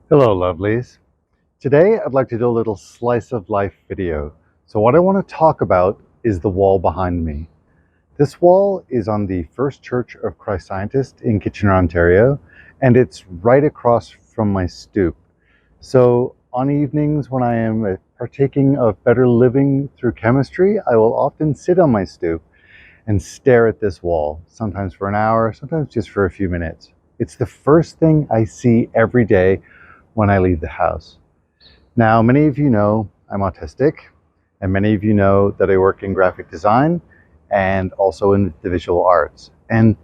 Hello, lovelies. Today, I'd like to do a little slice of life video. So what I want to talk about is the wall behind me. This wall is on the First Church of Christ Scientist in Kitchener, Ontario, and it's right across from my stoop. So on evenings when I am partaking of better living through chemistry, I will often sit on my stoop and stare at this wall, sometimes for an hour, sometimes just for a few minutes. It's the first thing I see every day when I leave the house. Now, many of you know I'm autistic, and many of you know that I work in graphic design and also in the visual arts. And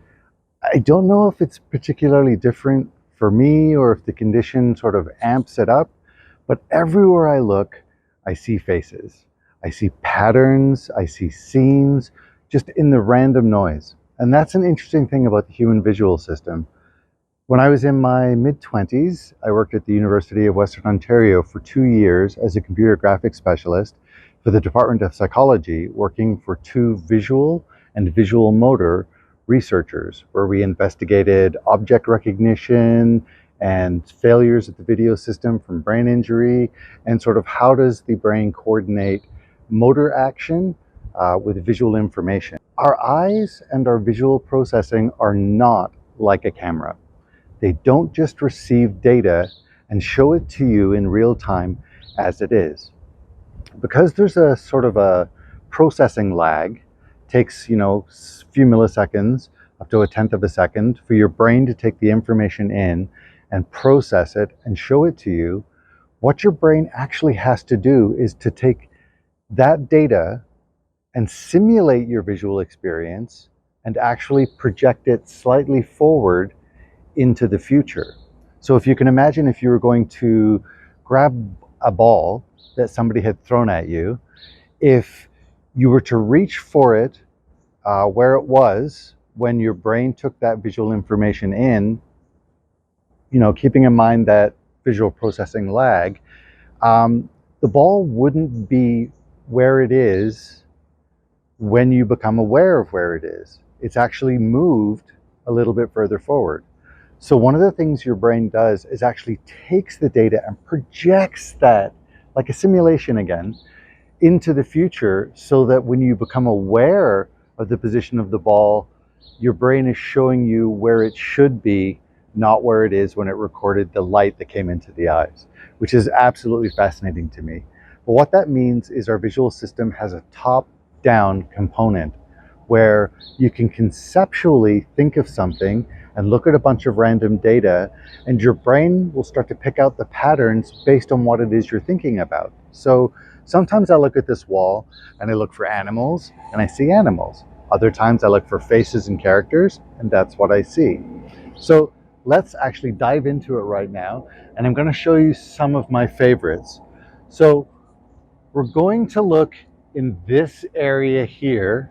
I don't know if it's particularly different for me or if the condition sort of amps it up, but everywhere I look, I see faces. I see patterns, I see scenes, just in the random noise. And that's an interesting thing about the human visual system. When I was in my mid-20s, I worked at the University of Western Ontario for 2 years as a computer graphics specialist for the Department of Psychology, working for two visual and visual motor researchers, where we investigated object recognition and failures of the video system from brain injury, and sort of how does the brain coordinate motor action with visual information. Our eyes and our visual processing are not like a camera. They don't just receive data and show it to you in real time as it is. Because there's a sort of a processing lag, takes, a few milliseconds, up to a tenth of a second, for your brain to take the information in and process it and show it to you. What your brain actually has to do is to take that data and simulate your visual experience and actually project it slightly forward into the future. So if you can imagine, if you were going to grab a ball that somebody had thrown at you, if you were to reach for it where it was when your brain took that visual information in, keeping in mind that visual processing lag, the ball wouldn't be where it is when you become aware of where it is. It's actually moved a little bit further forward. So one of the things your brain does is actually takes the data and projects that, like a simulation again, into the future, so that when you become aware of the position of the ball, your brain is showing you where it should be, not where it is when it recorded the light that came into the eyes, which is absolutely fascinating to me. But what that means is our visual system has a top-down component where you can conceptually think of something and look at a bunch of random data, and your brain will start to pick out the patterns based on what it is you're thinking about. So sometimes I look at this wall and I look for animals and I see animals. Other times I look for faces and characters, and that's what I see. So let's actually dive into it right now, and I'm going to show you some of my favorites. So we're going to look in this area here,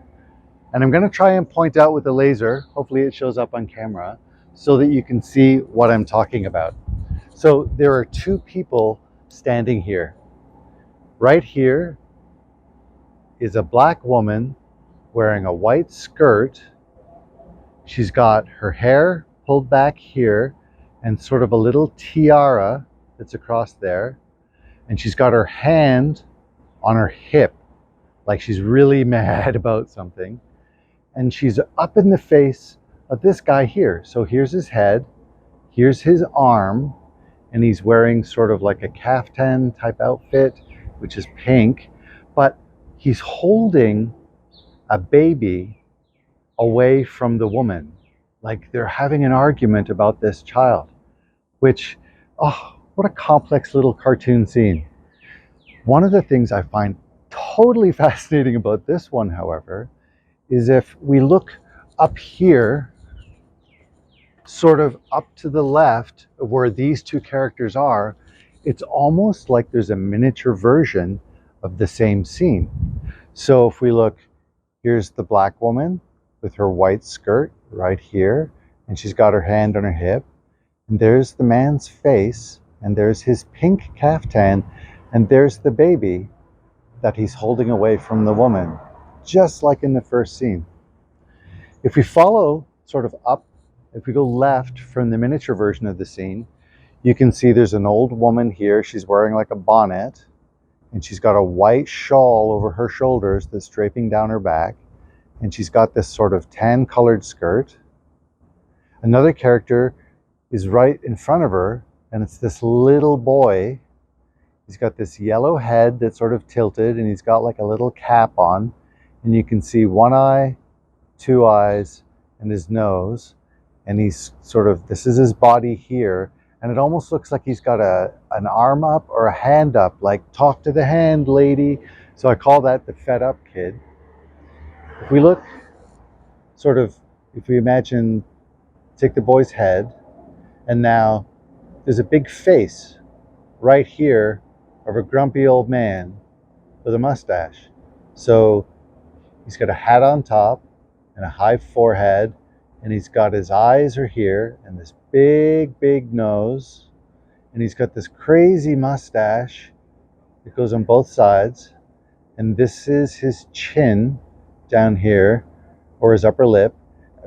and I'm going to try and point out with the laser, hopefully it shows up on camera, so that you can see what I'm talking about. So there are two people standing here. Right here is a black woman wearing a white skirt. She's got her hair pulled back here and sort of a little tiara that's across there. And she's got her hand on her hip, like she's really mad about something. And she's up in the face of this guy here. So here's his head, here's his arm, and he's wearing sort of like a caftan type outfit, which is pink, but he's holding a baby away from the woman. Like they're having an argument about this child, which, oh, what a complex little cartoon scene. One of the things I find totally fascinating about this one, however, is if we look up here, sort of up to the left of where these two characters are, it's almost like there's a miniature version of the same scene. So if we look, here's the black woman with her white skirt right here, and she's got her hand on her hip, and there's the man's face, and there's his pink caftan, and there's the baby that he's holding away from the woman, just like in the first scene. If we follow sort of up, if we go left from the miniature version of the scene, You can see there's an old woman here. She's wearing like a bonnet, and she's got a white shawl over her shoulders that's draping down her back, and she's got this sort of tan colored skirt. Another character is right in front of her, and it's this little boy. He's got this yellow head that's sort of tilted, and he's got like a little cap on, and you can see one eye, two eyes, and his nose, and he's sort of, this is his body here, and it almost looks like he's got an arm up or a hand up, like talk to the hand, lady. So I call that the fed up kid. If we look sort of, if we imagine, take the boy's head, and now there's a big face right here of a grumpy old man with a mustache. So he's got a hat on top and a high forehead, and he's got his eyes are here and this big nose, and he's got this crazy mustache that goes on both sides, and this is his chin down here, or his upper lip.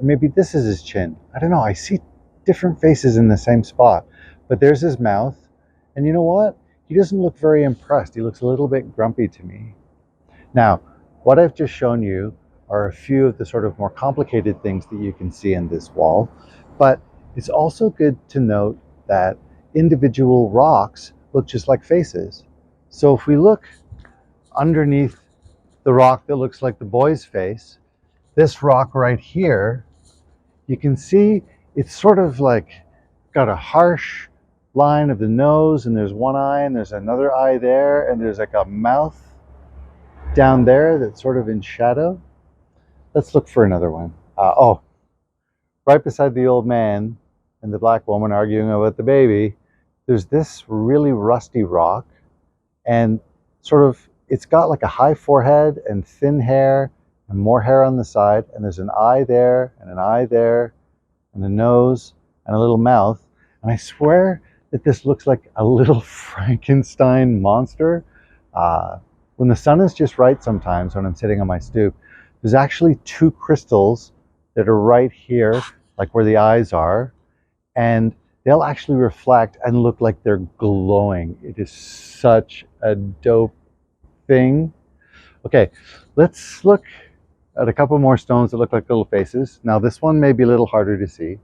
Maybe this is his chin. I don't know. I see different faces in the same spot, but there's his mouth, and you know what? He doesn't look very impressed. He looks a little bit grumpy to me. Now, what I've just shown you are a few of the sort of more complicated things that you can see in this wall, but it's also good to note that individual rocks look just like faces. So if we look underneath the rock that looks like the boy's face, this rock right here, you can see it's sort of like got a harsh line of the nose, and there's one eye, and there's another eye there, and there's like a mouth down there that's sort of in shadow. Let's look for another one. Oh, right beside the old man and the black woman arguing about the baby, there's this really rusty rock, and sort of, it's got like a high forehead and thin hair and more hair on the side, and there's an eye there and an eye there and a nose and a little mouth. And I swear that this looks like a little Frankenstein monster. When the sun is just right sometimes, when I'm sitting on my stoop, there's actually two crystals that are right here, like where the eyes are, and they'll actually reflect and look like they're glowing. It is such a dope thing. Okay, let's look at a couple more stones that look like little faces. Now this one may be a little harder to see.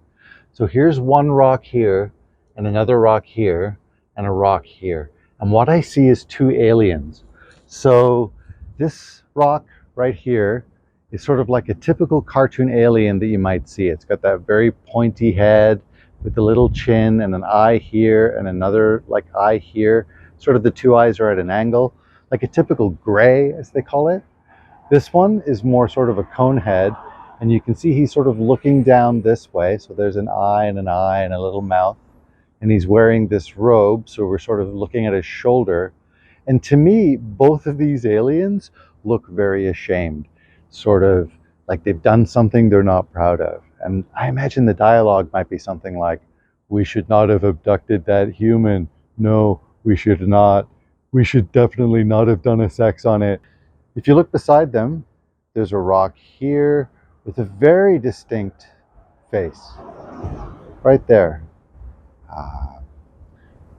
So here's one rock here, and another rock here, and a rock here. And what I see is two aliens. So this rock right here is sort of like a typical cartoon alien that you might see. It's got that very pointy head with a little chin and an eye here and another like eye here. Sort of the two eyes are at an angle, like a typical gray, as they call it. This one is more sort of a cone head, and you can see he's sort of looking down this way. So there's an eye and a little mouth, and he's wearing this robe. So we're sort of looking at his shoulder. And to me, both of these aliens look very ashamed, sort of like they've done something they're not proud of. And I imagine the dialogue might be something like, "We should not have abducted that human. No, we should not. We should definitely not have done a sex on it." If you look beside them, there's a rock here with a very distinct face, right there.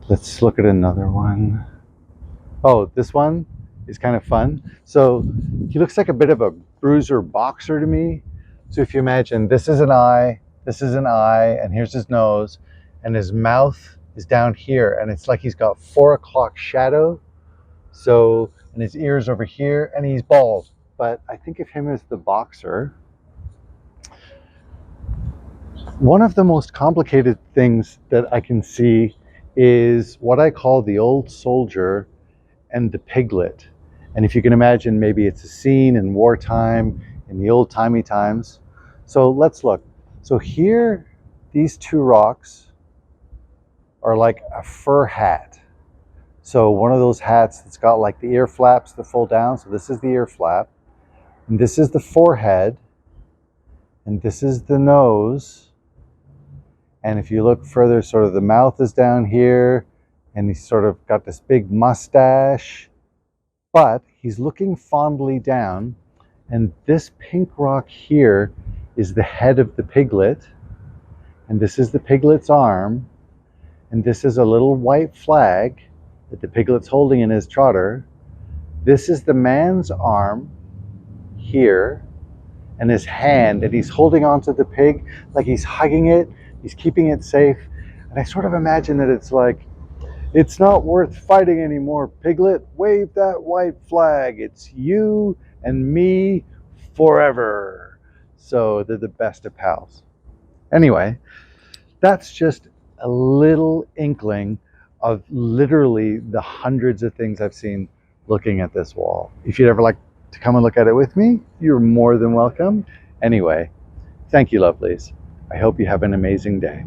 Let's look at another one. Oh, this one is kind of fun. So he looks like a bit of a bruiser boxer to me. So if you imagine, this is an eye, and here's his nose, and his mouth is down here, and it's like he's got 4 o'clock shadow. So, and his ears over here, and he's bald. But I think of him as the boxer. One of the most complicated things that I can see is what I call the old soldier and the piglet. And if you can imagine, maybe it's a scene in wartime, in the old-timey times. So let's look. So here, these two rocks are like a fur hat. So one of those hats that's got like the ear flaps that fold down. So this is the ear flap, and this is the forehead, and this is the nose. And if you look further, sort of the mouth is down here, and he's sort of got this big mustache, but he's looking fondly down. And this pink rock here is the head of the piglet, and this is the piglet's arm, And this is a little white flag that the piglet's holding in his trotter. This is the man's arm here and his hand, and he's holding onto the pig like he's hugging it, he's keeping it safe. And I sort of imagine that it's like, it's not worth fighting anymore, piglet. Wave that white flag. It's you and me forever. So they're the best of pals. Anyway, that's just a little inkling of literally the hundreds of things I've seen looking at this wall. If you'd ever like to come and look at it with me, you're more than welcome. Anyway, thank you, lovelies. I hope you have an amazing day.